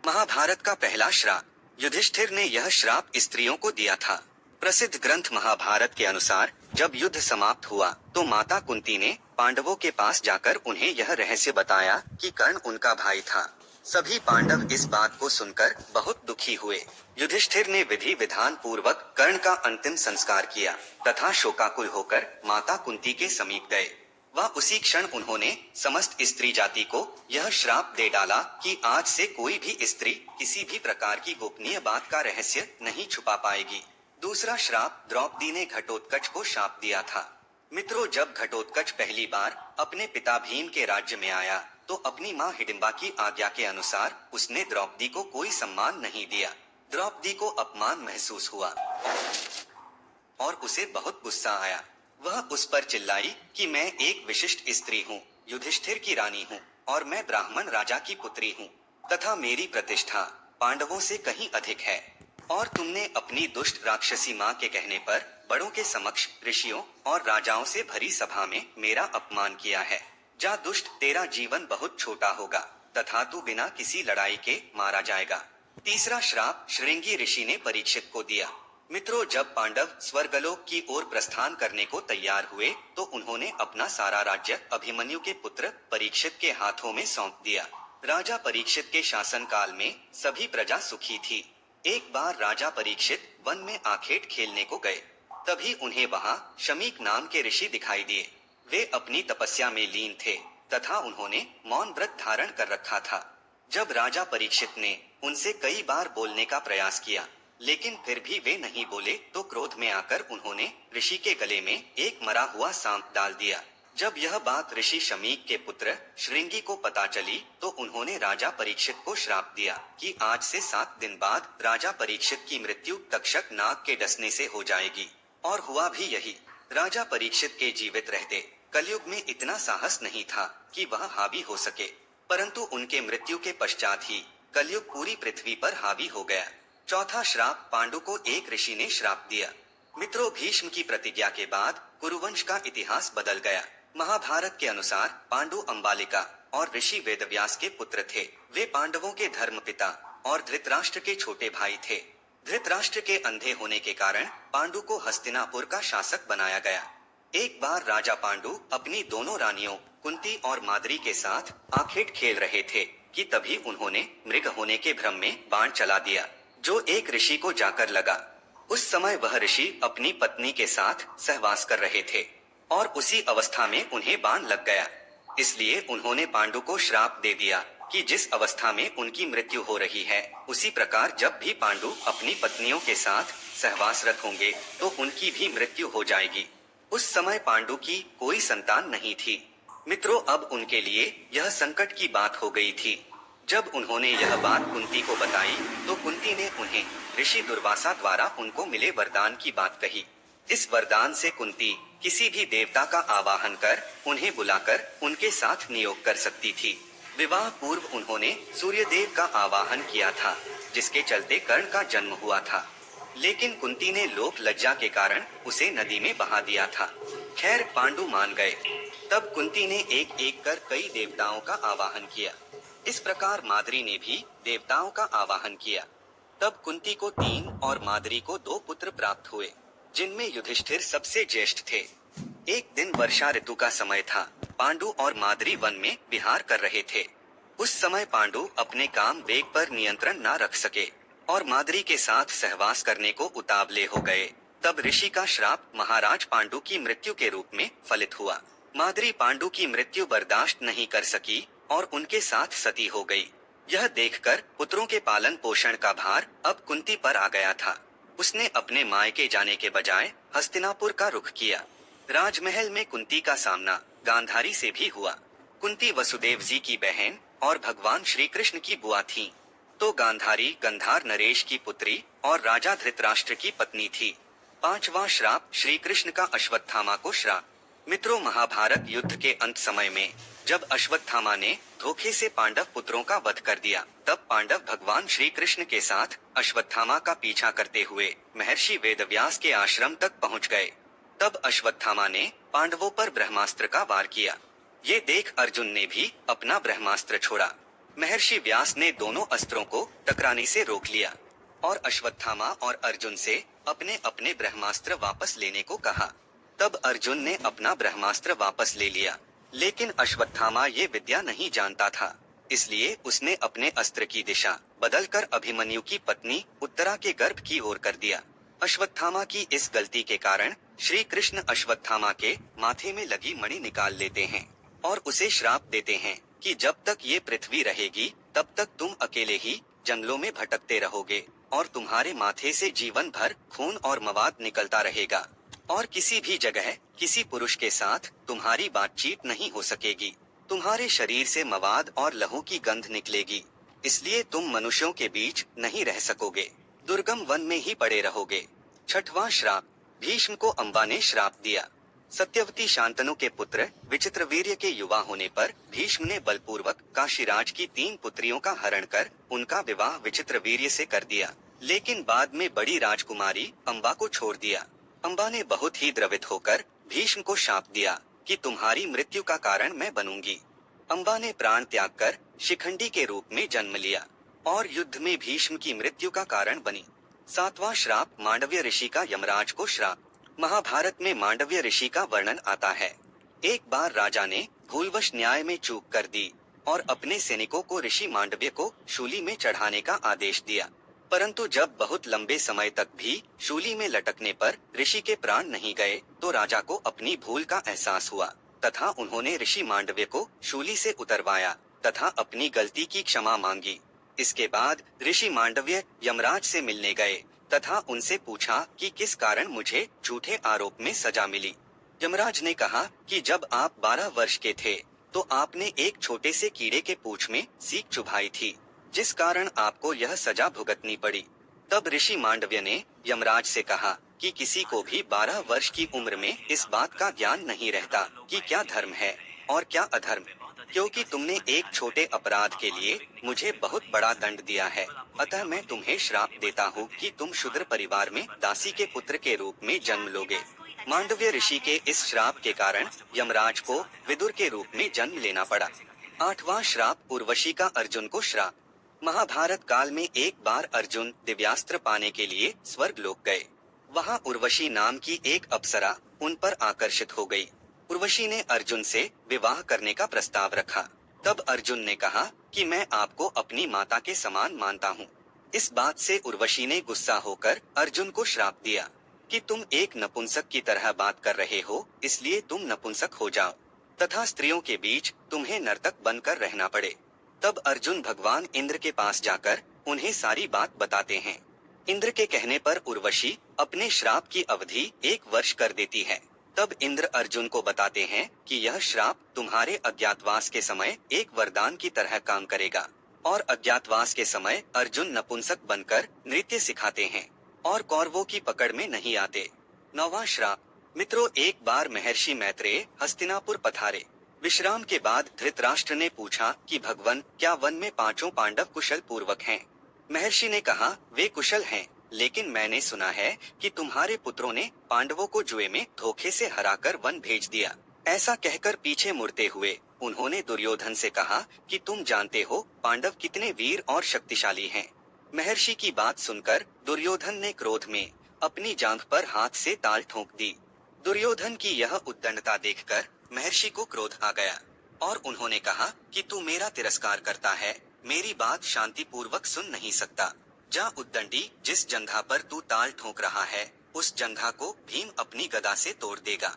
महाभारत का पहला श्राप। युधिष्ठिर ने यह श्राप स्त्रियों को दिया था। प्रसिद्ध ग्रंथ महाभारत के अनुसार जब युद्ध समाप्त हुआ तो माता कुंती ने पांडवों के पास जाकर उन्हें यह रहस्य बताया कि कर्ण उनका भाई था। सभी पांडव इस बात को सुनकर बहुत दुखी हुए। युधिष्ठिर ने विधि विधान पूर्वक कर्ण का अंतिम संस्कार किया तथा शोकाकुल होकर माता कुंती के समीप गए। वह उसी क्षण उन्होंने समस्त स्त्री जाति को यह श्राप दे डाला कि आज से कोई भी स्त्री किसी भी प्रकार की गोपनीय बात का रहस्य नहीं छुपा पाएगी। दूसरा श्राप, द्रौपदी ने घटोत्कच को शाप दिया था। मित्रों, जब घटोत्कच पहली बार अपने पिता भीम के राज्य में आया तो अपनी मां हिडिंबा की आज्ञा के अनुसार उसने द्रौपदी को कोई सम्मान नहीं दिया। द्रौपदी को अपमान महसूस हुआ और उसे बहुत गुस्सा आया। वह उस पर चिल्लाई कि मैं एक विशिष्ट स्त्री हूँ, युधिष्ठिर की रानी हूँ और मैं ब्राह्मण राजा की पुत्री हूँ तथा मेरी प्रतिष्ठा पांडवों से कहीं अधिक है। और तुमने अपनी दुष्ट राक्षसी माँ के कहने पर बड़ों के समक्ष ऋषियों और राजाओं से भरी सभा में मेरा अपमान किया है। जा दुष्ट, तेरा जीवन बहुत छोटा होगा तथा तू बिना किसी लड़ाई के मारा जाएगा। तीसरा श्राप श्रृंगी ऋषि ने परीक्षित को दिया। मित्रों, जब पांडव स्वर्गलोक की ओर प्रस्थान करने को तैयार हुए तो उन्होंने अपना सारा राज्य अभिमन्यु के पुत्र परीक्षित के हाथों में सौंप दिया। राजा परीक्षित के शासन काल में सभी प्रजा सुखी थी। एक बार राजा परीक्षित वन में आखेट खेलने को गए। तभी उन्हें वहां शमीक नाम के ऋषि दिखाई दिए। वे अपनी तपस्या में लीन थे तथा उन्होंने मौन व्रत धारण कर रखा था। जब राजा परीक्षित ने उनसे कई बार बोलने का प्रयास किया लेकिन फिर भी वे नहीं बोले तो क्रोध में आकर उन्होंने ऋषि के गले में एक मरा हुआ सांप डाल दिया। जब यह बात ऋषि शमीक के पुत्र श्रृंगी को पता चली तो उन्होंने राजा परीक्षित को श्राप दिया कि आज से 7 दिन बाद राजा परीक्षित की मृत्यु तक्षक नाग के डसने से हो जाएगी। और हुआ भी यही। राजा परीक्षित के जीवित रहते कलयुग में इतना साहस नहीं था कि वह हावी हो सके, परंतु उनके मृत्यु के पश्चात ही कलयुग पूरी पृथ्वी पर हावी हो गया। चौथा श्राप, पांडु को एक ऋषि ने श्राप दिया। मित्रों, भीष्म की प्रतिज्ञा के बाद कुरुवंश का इतिहास बदल गया। महाभारत के अनुसार पांडु अंबालिका और ऋषि वेदव्यास के पुत्र थे। वे पांडवों के धर्मपिता और धृतराष्ट्र के छोटे भाई थे। धृतराष्ट्र के अंधे होने के कारण पांडु को हस्तिनापुर का शासक बनाया गया। एक बार राजा पांडु अपनी दोनों रानियों कुंती और माद्री के साथ आखेट खेल रहे थे कि तभी उन्होंने मृग होने के भ्रम में बाण चला दिया जो एक ऋषि को जाकर लगा। उस समय वह ऋषि अपनी पत्नी के साथ सहवास कर रहे थे और उसी अवस्था में उन्हें बाण लग गया। इसलिए उन्होंने पांडु को श्राप दे दिया कि जिस अवस्था में उनकी मृत्यु हो रही है उसी प्रकार जब भी पांडु अपनी पत्नियों के साथ सहवासरत होंगे तो उनकी भी मृत्यु हो जाएगी। उस समय पांडु की कोई संतान नहीं थी। मित्रों, अब उनके लिए यह संकट की बात हो गई थी। जब उन्होंने यह बात कुंती को बताई तो कुंती ने उन्हें ऋषि दुर्वासा द्वारा उनको मिले वरदान की बात कही। इस वरदान से कुंती किसी भी देवता का आवाहन कर उन्हें बुलाकर उनके साथ नियोग कर सकती थी। विवाह पूर्व उन्होंने सूर्य देव का आवाहन किया था जिसके चलते कर्ण का जन्म हुआ था, लेकिन कुंती ने लोक लज्जा के कारण उसे नदी में बहा दिया था। खैर, पांडु मान गए। तब कुंती ने एक एक कर कई देवताओं का आवाहन किया। इस प्रकार माद्री ने भी देवताओं का आवाहन किया। तब कुंती को 3 और माद्री को 2 पुत्र प्राप्त हुए जिनमें युधिष्ठिर सबसे ज्येष्ठ थे। एक दिन वर्षा ऋतु का समय था। पांडु और माद्री वन में विहार कर रहे थे। उस समय पांडु अपने काम वेग पर नियंत्रण न रख सके और माद्री के साथ सहवास करने को उतावले हो गए। तब ऋषि का श्राप महाराज पांडु की मृत्यु के रूप में फलित हुआ। माद्री पांडु की मृत्यु बर्दाश्त नहीं कर सकी और उनके साथ सती हो गई। यह देखकर पुत्रों के पालन पोषण का भार अब कुंती पर आ गया था। उसने अपने मायके जाने के बजाय हस्तिनापुर का रुख किया। राजमहल में कुंती का सामना गांधारी से भी हुआ। कुंती वसुदेव जी की बहन और भगवान श्री कृष्ण की बुआ थी, तो गांधारी गंधार नरेश की पुत्री और राजा धृतराष्ट्र की पत्नी थी। 5वां श्राप, श्री कृष्ण का अश्वत्थामा को श्राप। मित्रों, महाभारत युद्ध के अंत समय में जब अश्वत्थामा ने धोखे से पांडव पुत्रों का वध कर दिया तब पांडव भगवान श्री कृष्ण के साथ अश्वत्थामा का पीछा करते हुए महर्षि वेदव्यास के आश्रम तक पहुंच गए। तब अश्वत्थामा ने पांडवों पर ब्रह्मास्त्र का वार किया। ये देख अर्जुन ने भी अपना ब्रह्मास्त्र छोड़ा। महर्षि व्यास ने दोनों अस्त्रों को टकराने से रोक लिया और अश्वत्थामा और अर्जुन से अपने अपने ब्रह्मास्त्र वापस लेने को कहा। तब अर्जुन ने अपना ब्रह्मास्त्र वापस ले लिया, लेकिन अश्वत्थामा ये विद्या नहीं जानता था, इसलिए उसने अपने अस्त्र की दिशा बदलकर अभिमन्यु की पत्नी उत्तरा के गर्भ की ओर कर दिया। अश्वत्थामा की इस गलती के कारण श्री कृष्ण अश्वत्थामा के माथे में लगी मणि निकाल लेते हैं और उसे श्राप देते हैं कि जब तक ये पृथ्वी रहेगी तब तक तुम अकेले ही जंगलों में भटकते रहोगे और तुम्हारे माथे से जीवन भर खून और मवाद निकलता रहेगा और किसी भी जगह किसी पुरुष के साथ तुम्हारी बातचीत नहीं हो सकेगी। तुम्हारे शरीर से मवाद और लहू की गंध निकलेगी, इसलिए तुम मनुष्यों के बीच नहीं रह सकोगे, दुर्गम वन में ही पड़े रहोगे। छठवां श्राप। भीष्म को अम्बा ने श्राप दिया। सत्यवती शांतनु के पुत्र विचित्रवीर्य के युवा होने पर भीष्म ने बलपूर्वक काशीराज की 3 पुत्रियों का हरण कर उनका विवाह विचित्रवीर्य से कर दिया, लेकिन बाद में बड़ी राजकुमारी अम्बा को छोड़ दिया। अम्बा ने बहुत ही द्रवित होकर भीष्म को शाप दिया कि तुम्हारी मृत्यु का कारण मैं बनूंगी। अम्बा ने प्राण त्याग कर शिखंडी के रूप में जन्म लिया और युद्ध में भीष्म की मृत्यु का कारण बनी। 7वां श्राप। मांडव्य ऋषि का यमराज को श्राप। महाभारत में मांडव्य ऋषि का वर्णन आता है। एक बार राजा ने भूलवश न्याय में चूक कर दी और अपने सैनिकों को ऋषि मांडव्य को शूली में चढ़ाने का आदेश दिया, परंतु जब बहुत लंबे समय तक भी शूली में लटकने पर ऋषि के प्राण नहीं गए तो राजा को अपनी भूल का एहसास हुआ तथा उन्होंने ऋषि मांडव्य को शूली से उतरवाया तथा अपनी गलती की क्षमा मांगी। इसके बाद ऋषि मांडव्य यमराज से मिलने गए तथा उनसे पूछा कि किस कारण मुझे झूठे आरोप में सजा मिली। यमराज ने कहा कि जब आप 12 वर्ष के थे तो आपने एक छोटे से कीड़े के पूंछ में सीक चुभाई थी, जिस कारण आपको यह सजा भुगतनी पड़ी। तब ऋषि मांडव्य ने यमराज से कहा कि किसी को भी 12 वर्ष की उम्र में इस बात का ज्ञान नहीं रहता कि क्या धर्म है और क्या अधर्म, क्योंकि तुमने एक छोटे अपराध के लिए मुझे बहुत बड़ा दंड दिया है। अतः मैं तुम्हें श्राप देता हूँ कि तुम शूद्र परिवार में दासी के पुत्र के रूप में जन्म लोगे। मांडव्य ऋषि के इस श्राप के कारण यमराज को विदुर के रूप में जन्म लेना पड़ा। 8वां श्राप। उर्वशी का अर्जुन को श्राप। महाभारत काल में एक बार अर्जुन दिव्यास्त्र पाने के लिए स्वर्ग लोक गए। वहाँ उर्वशी नाम की एक अप्सरा उन पर आकर्षित हो गई। उर्वशी ने अर्जुन से विवाह करने का प्रस्ताव रखा। तब अर्जुन ने कहा कि मैं आपको अपनी माता के समान मानता हूँ। इस बात से उर्वशी ने गुस्सा होकर अर्जुन को श्राप दिया कि तुम एक नपुंसक की तरह बात कर रहे हो, इसलिए तुम नपुंसक हो जाओ तथा स्त्रियों के बीच तुम्हें नर्तक बनकर रहना पड़े। तब अर्जुन भगवान इंद्र के पास जाकर उन्हें सारी बात बताते हैं। इंद्र के कहने पर उर्वशी अपने श्राप की अवधि 1 वर्ष कर देती है। तब इंद्र अर्जुन को बताते हैं कि यह श्राप तुम्हारे अज्ञातवास के समय एक वरदान की तरह काम करेगा और अज्ञातवास के समय अर्जुन नपुंसक बनकर नृत्य सिखाते हैं और कौरवों की पकड़ में नहीं आते। 9वां श्राप। मित्रों, एक बार महर्षि मैत्रेय हस्तिनापुर पधारे। विश्राम के बाद धृतराष्ट्र ने पूछा कि भगवन, क्या वन में 5 पांडव कुशल पूर्वक हैं? महर्षि ने कहा, वे कुशल हैं, लेकिन मैंने सुना है कि तुम्हारे पुत्रों ने पांडवों को जुए में धोखे से हराकर वन भेज दिया। ऐसा कहकर पीछे मुड़ते हुए उन्होंने दुर्योधन से कहा कि तुम जानते हो पांडव कितने वीर और शक्तिशाली हैं। महर्षि की बात सुनकर दुर्योधन ने क्रोध में अपनी जांघ पर हाथ से ताल ठोक दी। दुर्योधन की यह उद्दंडता देखकर महर्षि को क्रोध आ गया और उन्होंने कहा कि तू मेरा तिरस्कार करता है, मेरी बात शांति पूर्वक सुन नहीं सकता। जा उद्दंडी, जिस जंघा पर तू ताल ठोक रहा है उस जंघा को भीम अपनी गदा से तोड़ देगा।